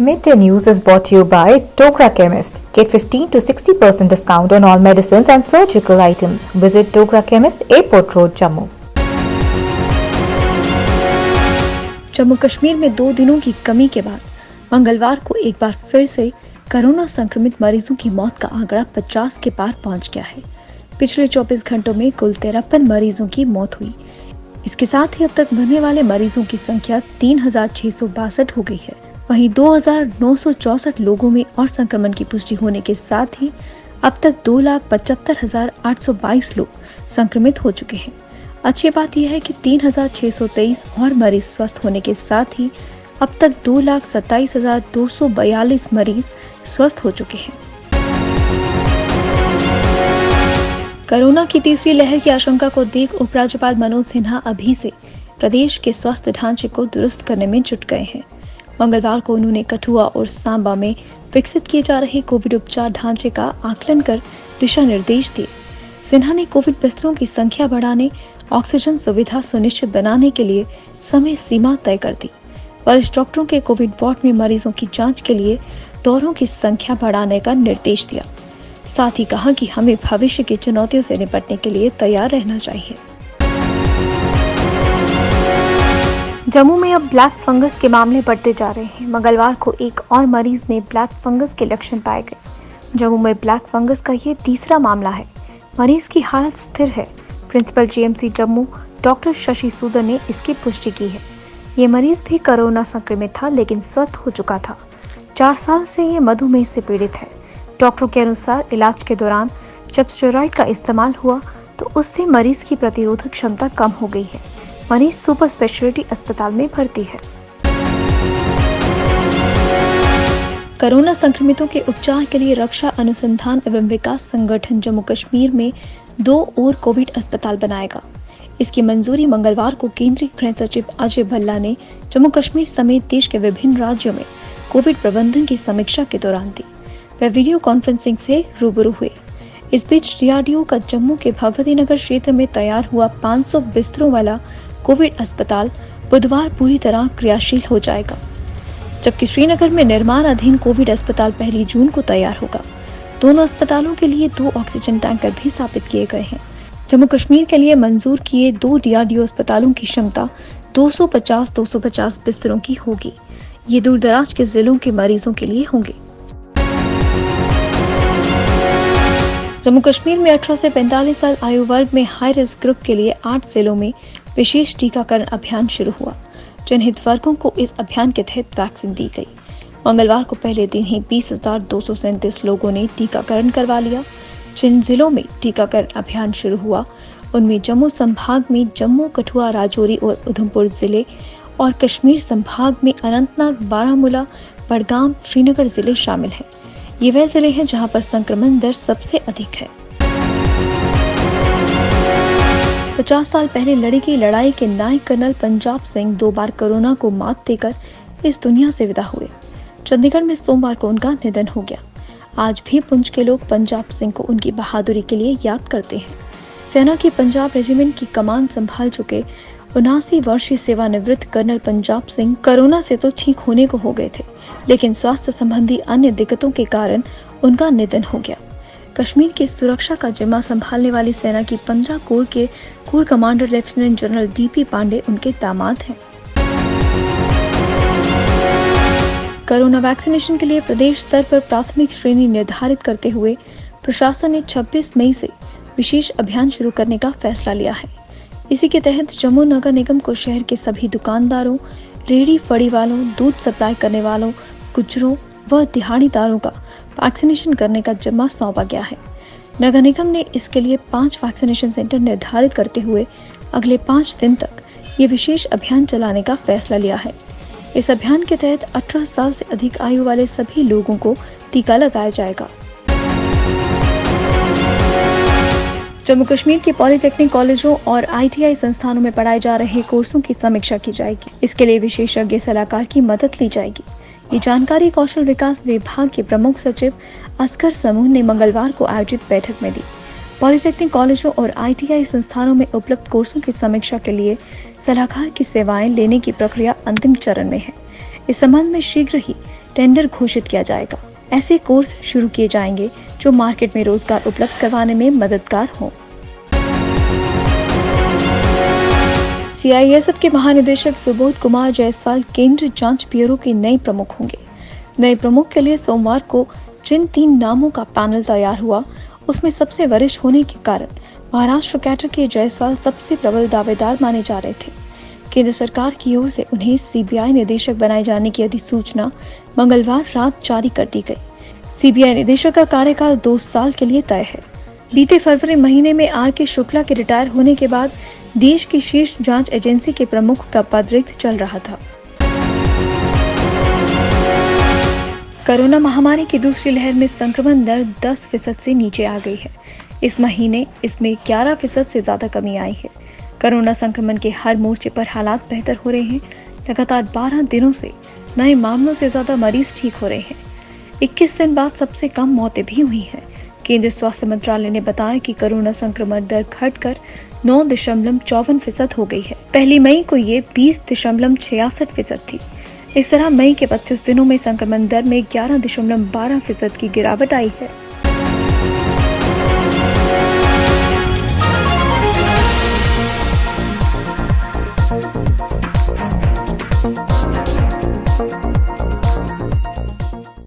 Midday News is brought to you by Dogra Chemist. Get 15 to 60% discount on all medicines and surgical items. Visit Dogra Chemist, Airport Road, Jammu. Jammu Kashmir में 2 दिनों की कमी के बाद मंगलवार को एक बार फिर से कोरोना संक्रमित मरीजों की मौत का आंकड़ा 50 के पार पहुंच गया है। पिछले 24 घंटों में कुल 53 मरीजों की मौत हुई। इसके साथ ही अब तक मरने वाले मरीजों की संख्या 3662 हो गई है। वहीं 2964 लोगों में और संक्रमण की पुष्टि होने के साथ ही अब तक 2,75,822 लोग संक्रमित हो चुके हैं। अच्छी बात यह है कि 3,623 और मरीज स्वस्थ होने के साथ ही अब तक 2,27,242 मरीज स्वस्थ हो चुके हैं। कोरोना की तीसरी लहर की आशंका को देख उपराज्यपाल मनोज सिन्हा अभी से प्रदेश के स्वास्थ्य ढांचे को दुरुस्त करने में जुट गए हैं। मंगलवार को उन्होंने कठुआ और सांबा में विकसित किए जा रहे कोविड उपचार ढांचे का आकलन कर दिशा निर्देश दिए। सिन्हा ने कोविड बिस्तरों की संख्या बढ़ाने, ऑक्सीजन सुविधा सुनिश्चित बनाने के लिए समय सीमा तय कर दी। वरिष्ठ डॉक्टरों के कोविड वार्ड में मरीजों की जांच के लिए दौरों की संख्या बढ़ाने का निर्देश दिया। साथ ही कहा कि हमें भविष्य की चुनौतियों से निपटने के लिए तैयार रहना चाहिए। जम्मू में अब ब्लैक फंगस के मामले बढ़ते जा रहे हैं। मंगलवार को एक और मरीज में ब्लैक फंगस के लक्षण पाए गए। जम्मू में ब्लैक फंगस का ये तीसरा मामला है। मरीज की हालत स्थिर है। Principal GMC Jammu doctor Shashi Sudar ने इसकी पुष्टि की है। ये मरीज भी कोरोना संक्रमित था लेकिन स्वस्थ हो चुका था। 4 साल से ये मधुमेह से पीड़ित है। डॉक्टरों के अनुसार इलाज के दौरान जब स्टेरॉइड का इस्तेमाल हुआ तो उससे मरीज की प्रतिरोधक क्षमता कम हो गई है। मरीज सुपर स्पेशलिटी अस्पताल में भर्ती है। कोरोना संक्रमितों के उपचार के लिए रक्षा अनुसंधान एवं विकास संगठन जम्मू कश्मीर में 2 और कोविड अस्पताल बनाएगा। इसकी मंजूरी मंगलवार को केंद्रीय गृह सचिव अजय भल्ला ने जम्मू कश्मीर समेत देश के विभिन्न राज्यों में कोविड प्रबंधन की समीक्षा के दौरान दी। वे वीडियो कॉन्फ्रेंसिंग से रूबरू हुए। इस बीच डीआरडीओ का जम्मू के भगवती नगर क्षेत्र में तैयार हुआ 500 बिस्तरों वाला कोविड अस्पताल बुधवार पूरी तरह क्रियाशील हो जाएगा, जबकि श्रीनगर में निर्माणाधीन कोविड अस्पताल 1 जून को तैयार होगा। दोनों अस्पतालों के लिए 2 ऑक्सीजन टैंकर भी स्थापित किए गए हैं। जम्मू कश्मीर के लिए मंजूर किए 2 डीआरडीओ अस्पतालों की क्षमता 250 बिस्तरों की होगी। ये दूर दराज के जिलों के मरीजों के लिए होंगे। जम्मू कश्मीर में 18 से 45 साल आयु वर्ग में हाई रिस्क ग्रुप के लिए 8 जिलों में विशेष टीकाकरण अभियान शुरू हुआ। चिन्हित वर्गों को इस अभियान के तहत वैक्सीन दी गई। मंगलवार को पहले दिन ही 20,237 लोगों ने टीकाकरण करवा लिया। जिन जिलों में टीकाकरण अभियान शुरू हुआ उनमें जम्मू संभाग में जम्मू, कठुआ, राजौरी और उधमपुर जिले और कश्मीर संभाग में अनंतनाग, बारामूला, बडगाम, श्रीनगर जिले शामिल हैं। ये वह जिले हैं जहां पर संक्रमण दर सबसे अधिक है। 50 साल पहले लड़ी गई लड़ाई के नायक कर्नल पंजाब सिंह 2 बार कोरोना को मात देकर इस दुनिया से विदा हुए। चंडीगढ़ में सोमवार को उनका निधन हो गया। आज भी पुंछ के लोग पंजाब सिंह को उनकी बहादुरी के लिए याद करते हैं। सेना की पंजाब रेजिमेंट की कमान संभाल चुके 79 वर्षीय सेवानिवृत्त कर्नल पंजाब सिंह कोरोना से तो ठीक होने को हो गए थे, लेकिन स्वास्थ्य संबंधी अन्य दिक्कतों के कारण उनका निधन हो गया। कश्मीर की सुरक्षा का जिम्मा संभालने वाली सेना की 15 कोर के corps commander lieutenant general DP Pandey उनके दामाद हैं। कोरोना वैक्सीनेशन के लिए प्रदेश स्तर पर प्राथमिक श्रेणी निर्धारित करते हुए प्रशासन ने 26 मई से विशेष अभियान शुरू करने का फैसला लिया है। इसी के तहत जम्मू नगर निगम को शहर के सभी दुकानदारों, रेहड़ी फड़ी वालों, दूध सप्लाई करने वालों, गुज्जरों व दिहाड़ीदारों का वैक्सीनेशन करने का जिम्मा सौंपा गया है। नगर निगम ने इसके लिए 5 वैक्सीनेशन सेंटर निर्धारित करते हुए अगले 5 दिन तक ये विशेष अभियान चलाने का फैसला लिया है। इस अभियान के तहत 18 साल से अधिक आयु वाले सभी लोगों को टीका लगाया जाएगा। जम्मू कश्मीर के पॉलिटेक्निक कॉलेजों और आईटीआई संस्थानों में पढ़ाए जा रहे कोर्सों की समीक्षा की जाएगी। इसके लिए विशेषज्ञ सलाहकार की मदद ली जाएगी। ये जानकारी कौशल विकास विभाग के प्रमुख सचिव असगर समूह ने मंगलवार को आयोजित बैठक में दी। पॉलिटेक्निक कॉलेजों और आईटीआई संस्थानों में उपलब्ध कोर्सों की समीक्षा के लिए सलाहकार की सेवाएं लेने की प्रक्रिया अंतिम चरण में है। इस संबंध में शीघ्र ही टेंडर घोषित किया जाएगा। ऐसे कोर्स शुरू किए जाएंगे जो मार्केट में रोजगार उपलब्ध करवाने में मददगार हों। सीआईएसएफ के महानिदेशक सुबोध कुमार जायसवाल केंद्रीय जांच ब्यूरो के नए प्रमुख होंगे। नए प्रमुख के लिए सोमवार को जिन 3 नामों का पैनल तैयार हुआ, उसमें सबसे वरिष्ठ होने के कारण महाराष्ट्र कैडर के जायसवाल सबसे प्रबल दावेदार माने जा रहे थे। केंद्र सरकार की ओर से उन्हें सीबीआई निदेशक बनाए जाने की अधिसूचना मंगलवार रात जारी कर दी गई। सीबीआई निदेशक का कार्यकाल 2 साल के लिए तय है। बीते फरवरी महीने में आर.के. शुक्ला के रिटायर होने के बाद देश की शीर्ष जांच एजेंसी के प्रमुख का पद रिक्त चल रहा था। कोरोना महामारी की दूसरी लहर में संक्रमण दर 10% से नीचे आ गई है। इस महीने इसमें 11% से ज्यादा कमी आई है। कोरोना संक्रमण के हर मोर्चे पर हालात बेहतर हो रहे हैं। लगातार 12 दिनों से नए मामलों से ज्यादा मरीज ठीक हो रहे हैं। 21 दिन बाद सबसे कम मौतें भी हुई हैं। केंद्रीय स्वास्थ्य मंत्रालय ने बताया कि कोरोना संक्रमण दर घटकर 9.54% हो गई है। पहली मई को ये 20.66% थी। इस तरह मई के 25 दिनों में संक्रमण दर में 11.12% की गिरावट आई है।